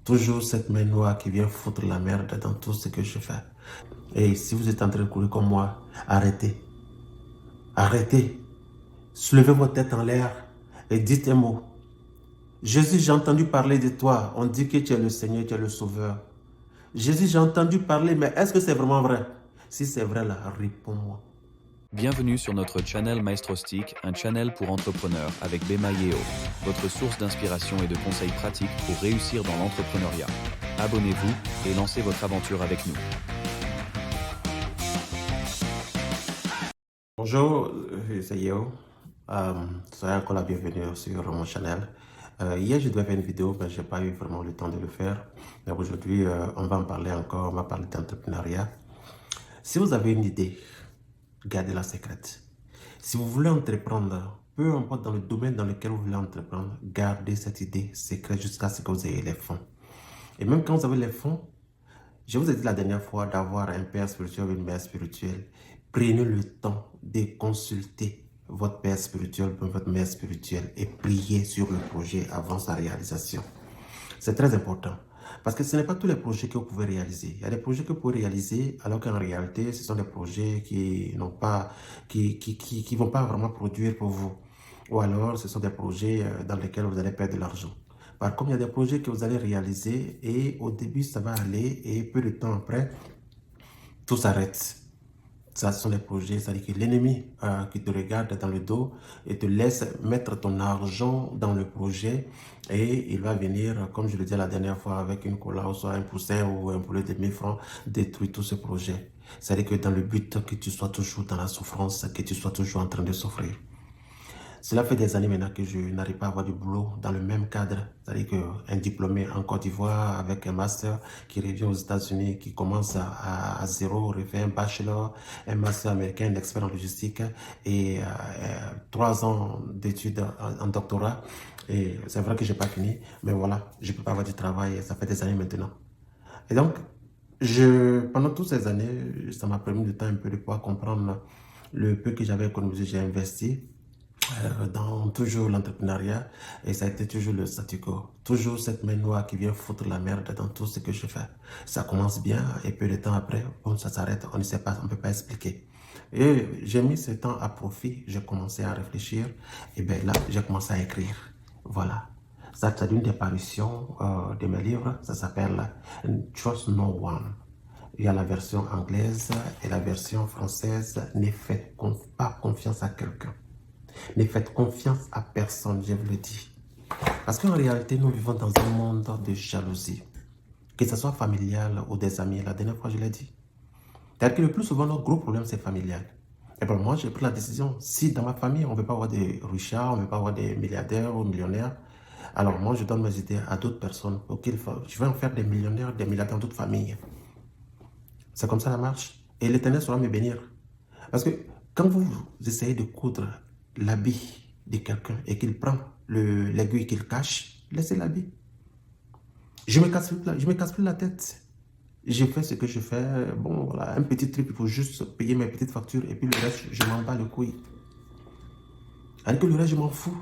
Toujours cette main noire qui vient foutre la merde dans tout ce que je fais. Et si vous êtes en train de courir comme moi, arrêtez. Arrêtez. Soulevez votre tête en l'air et dites un mot. Jésus, j'ai entendu parler de toi. On dit que tu es le Seigneur, tu es le Sauveur. Jésus, j'ai entendu parler, mais est-ce que c'est vraiment vrai? Si c'est vrai, là, réponds-moi. Bienvenue sur notre channel Maestrostick, un channel pour entrepreneurs avec Bema Yeo, votre source d'inspiration et de conseils pratiques pour réussir dans l'entrepreneuriat. Abonnez-vous et lancez votre aventure avec nous. Bonjour, c'est Yeo. Soyez encore la bienvenue sur mon channel. Hier, je devais faire une vidéo, mais je n'ai pas eu vraiment le temps de le faire. Mais aujourd'hui, on va en parler encore, on va parler d'entrepreneuriat. Si vous avez une idée, gardez-la secrète. Si vous voulez entreprendre, peu importe dans le domaine dans lequel vous voulez entreprendre, gardez cette idée secrète jusqu'à ce que vous ayez les fonds. Et même quand vous avez les fonds, je vous ai dit la dernière fois d'avoir un père spirituel ou une mère spirituelle. Prenez le temps de consulter votre père spirituel ou votre mère spirituelle et priez sur le projet avant sa réalisation. C'est très important. Parce que ce n'est pas tous les projets que vous pouvez réaliser. Il y a des projets que vous pouvez réaliser alors qu'en réalité, ce sont des projets qui n'ont pas, qui vont pas vraiment produire pour vous. Ou alors, ce sont des projets dans lesquels vous allez perdre de l'argent. Par contre, il y a des projets que vous allez réaliser et au début, ça va aller et peu de temps après, tout s'arrête. Ça, ce sont des projets, c'est-à-dire que l'ennemi qui te regarde dans le dos et te laisse mettre ton argent dans le projet et il va venir, comme je le disais la dernière fois, avec une cola ou soit un poussin ou un poulet de 1000 francs, détruire tout ce projet. C'est-à-dire que dans le but que tu sois toujours dans la souffrance, que tu sois toujours en train de souffrir. Cela fait des années maintenant que je n'arrive pas à avoir du boulot dans le même cadre. C'est-à-dire qu'un diplômé en Côte d'Ivoire avec un master qui revient aux États-Unis, qui commence à zéro, refait un bachelor, un master américain, un expert en logistique et 3 ans d'études en doctorat. Et c'est vrai que je n'ai pas fini, mais voilà, je ne peux pas avoir du travail, ça fait des années maintenant. Et donc, pendant toutes ces années, ça m'a permis de temps un peu de pouvoir comprendre le peu que j'avais économisé, j'ai investi dans toujours l'entrepreneuriat et ça a été toujours le statu quo. Toujours cette main noire qui vient foutre la merde dans tout ce que je fais. Ça commence bien et peu de temps après, bon, ça s'arrête, on ne sait pas, on ne peut pas expliquer. Et j'ai mis ce temps à profit, j'ai commencé à réfléchir et bien là, j'ai commencé à écrire. Voilà. Ça, c'est une des parutions de mes livres, ça s'appelle Trust No One. Il y a la version anglaise et la version française, ne faites pas confiance à quelqu'un. Ne faites confiance à personne, je vous le dis. Parce qu'en réalité, nous vivons dans un monde de jalousie. Que ce soit familial ou des amis, la dernière fois je l'ai dit. C'est-à-dire que le plus souvent, notre gros problème, c'est familial. Et bien moi, j'ai pris la décision, si dans ma famille, on ne veut pas avoir des richards, on ne veut pas avoir des milliardaires ou millionnaires, alors moi, je donne mes idées à d'autres personnes. Je vais en faire des millionnaires, des milliardaires dans d'autres familles. C'est comme ça la marche. Et l'Éternel saura me bénir. Parce que quand vous essayez de coudre l'habit de quelqu'un et qu'il prend l'aiguille qu'il cache, laissez l'habit. Je ne me casse plus la tête. Je fais ce que je fais. Bon, voilà, un petit truc, il faut juste payer mes petites factures et puis le reste, je m'en bats le couille. Alors que le reste, je m'en fous.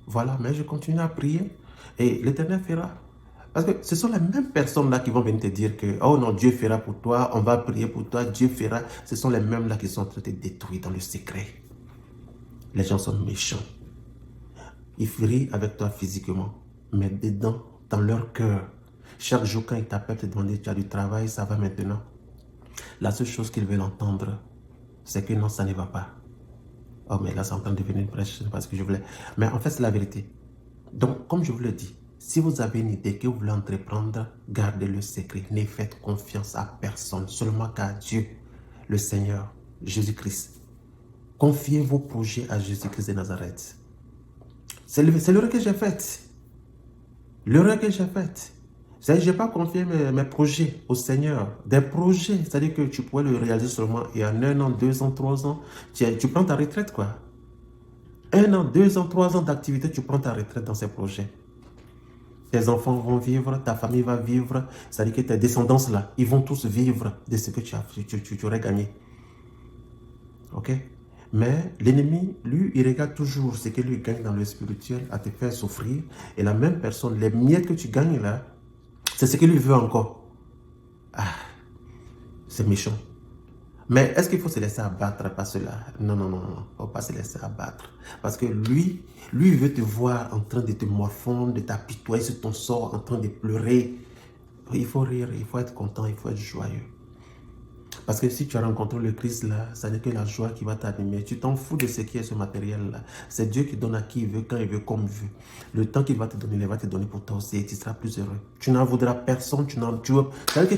Voilà, mais je continue à prier et l'Éternel fera. Parce que ce sont les mêmes personnes-là qui vont venir te dire que, oh non, Dieu fera pour toi, on va prier pour toi, Dieu fera. Ce sont les mêmes-là qui sont en train de te détruire dans le secret. Les gens sont méchants. Ils rient avec toi physiquement, mais dedans, dans leur cœur, chaque jour quand ils t'appellent te demander tu as du travail, ça va maintenant. La seule chose qu'ils veulent entendre, c'est que non, ça ne va pas. Oh, mais là, c'est en train de devenir une prêche, je sais pas ce que je voulais. Mais en fait, c'est la vérité. Donc, comme je vous le dis, si vous avez une idée que vous voulez entreprendre, gardez le secret. Ne faites confiance à personne, seulement qu'à Dieu, le Seigneur, Jésus-Christ. Confiez vos projets à Jésus-Christ de Nazareth. C'est l'erreur que j'ai faite. L'erreur que j'ai faite. C'est que je n'ai pas confié mes projets au Seigneur. Des projets, c'est-à-dire que tu pourrais le réaliser seulement il y a 1 an, 2 ans, 3 ans. Tu prends ta retraite, quoi. 1 an, 2 ans, 3 ans d'activité, tu prends ta retraite dans ces projets. Tes enfants vont vivre, ta famille va vivre. C'est-à-dire que tes descendances-là, ils vont tous vivre de ce que tu aurais gagné. Ok? Mais l'ennemi, lui, il regarde toujours ce que lui gagne dans le spirituel à te faire souffrir. Et la même personne, les miettes que tu gagnes là, C'est ce qu'il lui veut encore. Ah, c'est méchant. Mais est-ce qu'il faut se laisser abattre par cela? Non, non, non, non. Il ne faut pas se laisser abattre. Parce que lui, il veut te voir en train de te morfondre, de t'apitoyer sur ton sort, en train de pleurer. Il faut rire, il faut être content, il faut être joyeux. Parce que si tu as rencontré le Christ là, ça n'est que la joie qui va t'animer. Tu t'en fous de ce qui est ce matériel là. C'est Dieu qui donne à qui il veut, quand il veut, comme il veut. Le temps qu'il va te donner, il va te donner pour toi aussi et tu seras plus heureux. Tu n'en voudras personne, c'est-à-dire que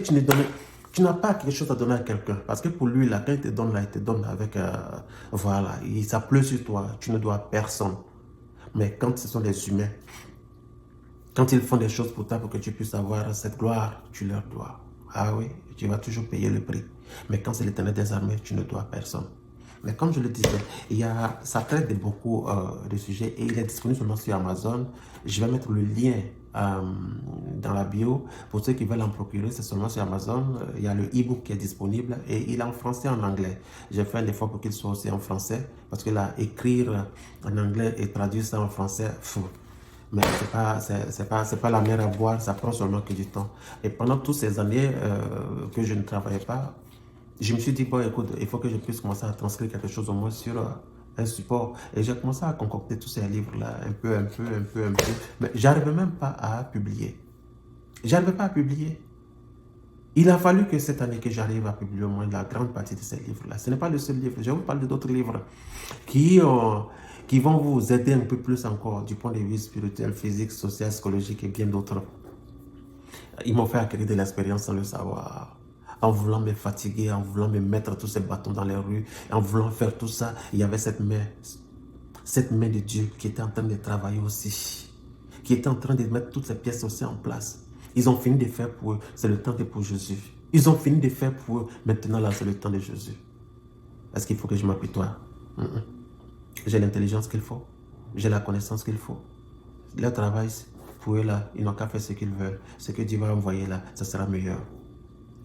tu n'as pas quelque chose à donner à quelqu'un. Parce que pour lui, là, quand il te donne, là, il te donne avec, voilà, ça pleut sur toi. Tu ne dois à personne. Mais quand ce sont les humains, quand ils font des choses pour toi, pour que tu puisses avoir cette gloire, tu leur dois. Ah oui, tu vas toujours payer le prix. Mais quand c'est l'Éternel des armées, tu ne dois à personne. Mais comme je le disais, ça traite de beaucoup de sujets et il est disponible seulement sur Amazon. Je vais mettre le lien dans la bio. Pour ceux qui veulent en procurer, c'est seulement sur Amazon. Il y a le e-book qui est disponible et il est en français et en anglais. J'ai fait un effort pour qu'il soit aussi en français parce que là, écrire en anglais et traduire ça en français, mais c'est pas la mer à boire, ça prend seulement que du temps. Et pendant toutes ces années que je ne travaillais pas, je me suis dit, bon, écoute, il faut que je puisse commencer à transcrire quelque chose au moins sur un support. Et j'ai commencé à concocter tous ces livres-là, un peu. Mais j'arrivais même pas à publier. J'arrivais pas à publier. Il a fallu que cette année que j'arrive à publier au moins la grande partie de ces livres-là. Ce n'est pas le seul livre. Je vais vous parler d'autres livres qui vont vous aider un peu plus encore du point de vue spirituel, physique, social, psychologique et bien d'autres. Ils m'ont fait acquérir de l'expérience sans le savoir. En voulant me fatiguer, en voulant me mettre tous ces bâtons dans les rues, en voulant faire tout ça, il y avait cette main de Dieu qui était en train de travailler aussi, qui était en train de mettre toutes ces pièces aussi en place. Ils ont fini de faire pour eux, c'est le temps de pour Jésus. Ils ont fini de faire pour eux, maintenant là c'est le temps de Jésus. Est-ce qu'il faut que je m'apitoie? J'ai l'intelligence qu'il faut, j'ai la connaissance qu'il faut. Leur travail, pour eux là, ils n'ont qu'à faire ce qu'ils veulent. Ce que Dieu va envoyer là, ça sera meilleur.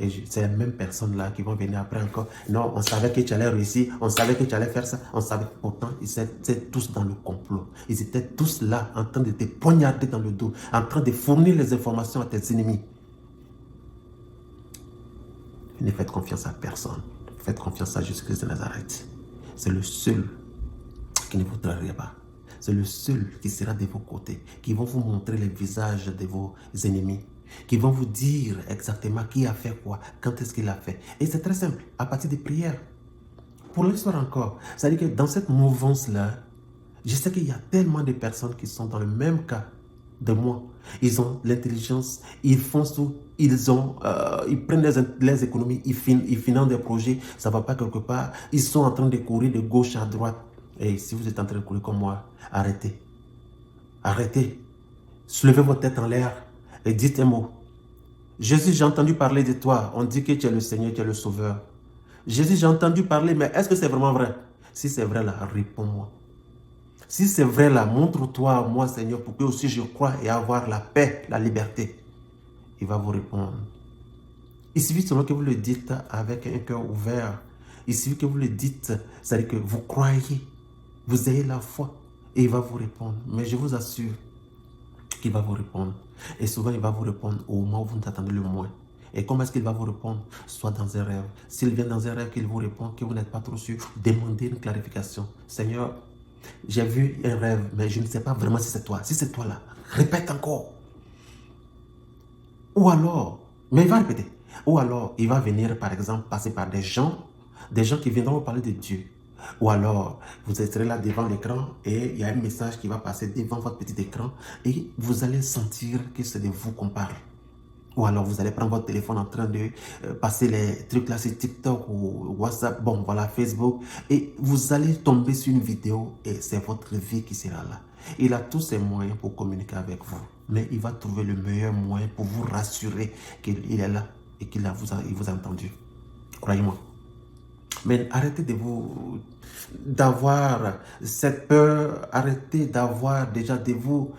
Et c'est les mêmes personnes là qui vont venir après encore. Non, on savait que tu allais réussir, on savait que tu allais faire ça, on savait. Pourtant, ils étaient tous dans le complot. Ils étaient tous là en train de te poignarder dans le dos, en train de fournir les informations à tes ennemis. Ne faites confiance à personne. Faites confiance à Jésus-Christ de Nazareth. C'est le seul qui ne vous trahira pas. C'est le seul qui sera de vos côtés, qui vont vous montrer les visages de vos ennemis, qui vont vous dire exactement qui a fait quoi, quand est-ce qu'il a fait. Et c'est très simple, à partir des prières. Pour l'histoire encore, c'est-à-dire que dans cette mouvance-là, je sais qu'il y a tellement de personnes qui sont dans le même cas de moi. Ils ont l'intelligence, ils font tout, ils prennent les économies, ils financent des projets, ça ne va pas quelque part. Ils sont en train de courir de gauche à droite. Et si vous êtes en train de courir comme moi, arrêtez. Arrêtez. Soulevez votre tête en l'air et dites un mot. Jésus, j'ai entendu parler de toi. On dit que tu es le Seigneur, tu es le Sauveur. Jésus, j'ai entendu parler, mais est-ce que c'est vraiment vrai? Si c'est vrai là, réponds-moi. Si c'est vrai là, montre-toi à moi, Seigneur, pour que aussi je croie et avoir la paix, la liberté. Il va vous répondre. Il suffit seulement que vous le dites avec un cœur ouvert. Il suffit que vous le dites, c'est-à-dire que vous croyez, vous ayez la foi et il va vous répondre. Mais je vous assure qu'il va vous répondre. Et souvent, il va vous répondre au moment où vous n'attendez le moins. Et comment est-ce qu'il va vous répondre? Soit dans un rêve. S'il vient dans un rêve qu'il vous répond, que vous n'êtes pas trop sûr, demandez une clarification. Seigneur, j'ai vu un rêve, mais je ne sais pas vraiment si c'est toi. Si c'est toi là, répète encore. Ou alors, mais il va répéter. Ou alors, il va venir, par exemple, passer par des gens qui viendront vous parler de Dieu. Ou alors, vous serez là devant l'écran et il y a un message qui va passer devant votre petit écran et vous allez sentir que c'est de vous qu'on parle. Ou alors, vous allez prendre votre téléphone en train de passer les trucs là sur TikTok ou WhatsApp, bon voilà, Facebook. Et vous allez tomber sur une vidéo et c'est votre vie qui sera là. Il a tous ses moyens pour communiquer avec vous. Mais il va trouver le meilleur moyen pour vous rassurer qu'il est là et qu'il vous a entendu. Croyez-moi. Mais arrêtez d'avoir cette peur, arrêtez d'avoir déjà de vous,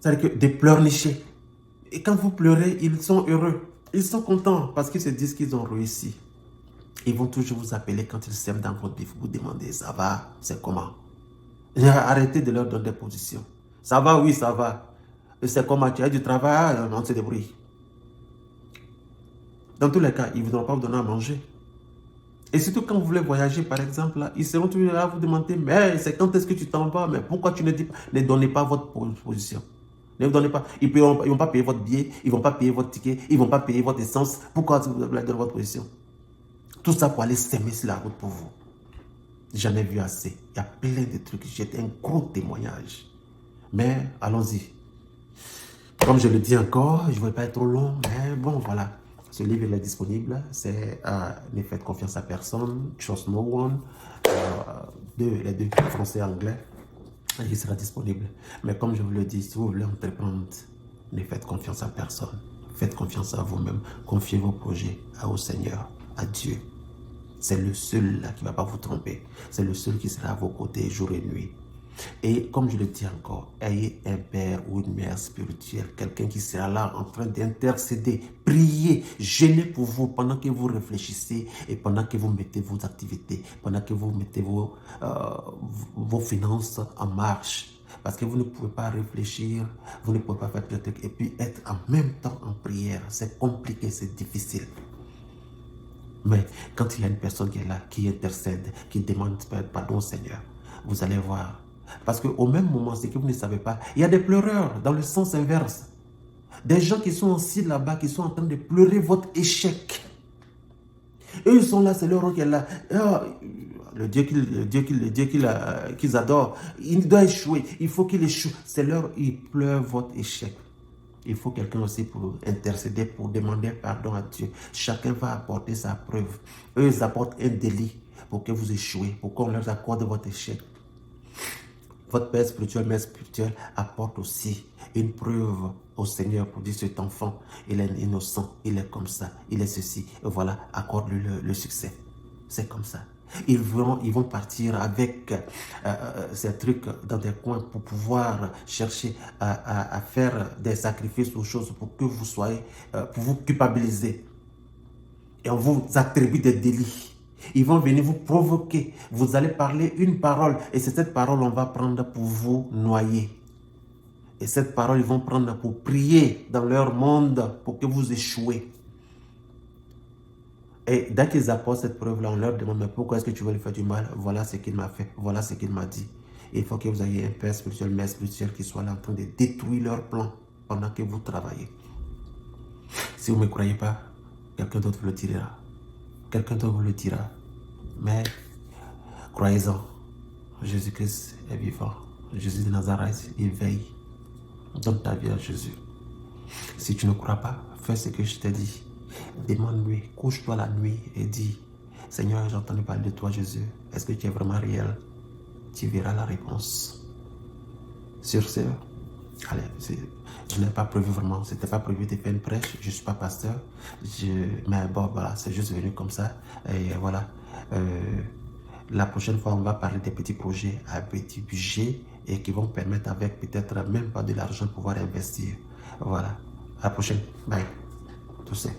c'est-à-dire que de pleurnicher. Et quand vous pleurez, ils sont heureux, ils sont contents parce qu'ils se disent qu'ils ont réussi. Ils vont toujours vous appeler quand ils s'aiment dans votre vie, vous demander, ça va, c'est comment? Arrêtez de leur donner des positions. Ça va, oui, ça va. c'est comme tu as du travail, on se débrouille. Dans tous les cas, ils ne voudront pas vous donner à manger. Et surtout quand vous voulez voyager, par exemple, là, ils seront toujours là à vous demander, mais c'est quand est-ce que tu t'en vas? Mais pourquoi tu ne dis pas, ne donnez pas votre position. Ne vous donnez pas. Ils ne vont pas payer votre billet, ils ne vont pas payer votre ticket, ils ne vont pas payer votre essence. Pourquoi vous voulez donner votre position? Tout ça pour aller s'aimer sur la route pour vous. J'en ai vu assez. Il y a plein de trucs. J'ai un gros témoignage. Mais allons-y. Comme je le dis encore, je ne vais pas être trop long, mais bon, voilà. Ce livre il est disponible. C'est Ne faites confiance à personne, Trust No One. Les deux, français et anglais. Il sera disponible. Mais comme je vous le dis, si vous voulez entreprendre, ne faites confiance à personne. Faites confiance à vous-même. Confiez vos projets au Seigneur, à Dieu. C'est le seul là qui ne va pas vous tromper. C'est le seul qui sera à vos côtés jour et nuit. Et comme je le dis encore, ayez un père ou une mère spirituelle, quelqu'un qui sera là en train d'intercéder, prier, gêner pour vous pendant que vous réfléchissez et pendant que vous mettez vos activités, pendant que vous mettez vos finances en marche. Parce que vous ne pouvez pas réfléchir, vous ne pouvez pas faire des trucs et puis être en même temps en prière. C'est compliqué, c'est difficile. Mais quand il y a une personne qui est là, qui intercède, qui demande pardon au Seigneur, vous allez voir. Parce qu'au même moment, c'est que vous ne savez pas, il y a des pleureurs dans le sens inverse. Des gens qui sont assis là-bas, qui sont en train de pleurer votre échec. Eux, ils sont là, c'est leur rôle qui est là. Le Dieu qu'ils adorent, il doit échouer. Il faut qu'il échoue. C'est leur, ils pleurent votre échec. Il faut quelqu'un aussi pour intercéder, pour demander pardon à Dieu. Chacun va apporter sa preuve. Eux, ils apportent un délit pour que vous échouez, pour qu'on leur accorde votre échec. Votre père spirituel, mère spirituelle apporte aussi une preuve au Seigneur pour dire cet enfant, il est innocent, il est comme ça, il est ceci. Et voilà, accorde-lui le succès. C'est comme ça. Ils vont partir avec ces trucs dans des coins pour pouvoir chercher à faire des sacrifices aux choses pour que vous soyez, pour vous culpabiliser. Et on vous attribue des délits. Ils vont venir vous provoquer. Vous allez parler une parole. Et c'est cette parole qu'on va prendre pour vous noyer. Et cette parole, ils vont prendre pour prier dans leur monde pour que vous échouez. Et dès qu'ils apportent cette preuve-là, on leur demande, mais pourquoi est-ce que tu veux lui faire du mal? Voilà ce qu'il m'a fait. Voilà ce qu'il m'a dit. Et il faut que vous ayez un père spirituel, mère spirituelle qui soit là en train de détruire leur plan pendant que vous travaillez. Si vous ne me croyez pas, quelqu'un d'autre vous le dira. Quelqu'un d'autre vous le dira. Mais croyez-en. Jésus-Christ est vivant. Jésus de Nazareth, il veille. Donne ta vie à Jésus. Si tu ne crois pas, fais ce que je t'ai dit. Demande-lui, couche-toi la nuit et dis, Seigneur, j'ai entendu parler de toi, Jésus. Est-ce que tu es vraiment réel? Tu verras la réponse. Sur ce, allez, je n'ai pas prévu vraiment, c'était pas prévu de faire une prêche, je ne suis pas pasteur, mais bon, voilà, c'est juste venu comme ça, et voilà. La prochaine fois, on va parler des petits projets à petit budget et qui vont permettre avec peut-être même pas de l'argent pouvoir investir. Voilà, à la prochaine, bye, tout ça.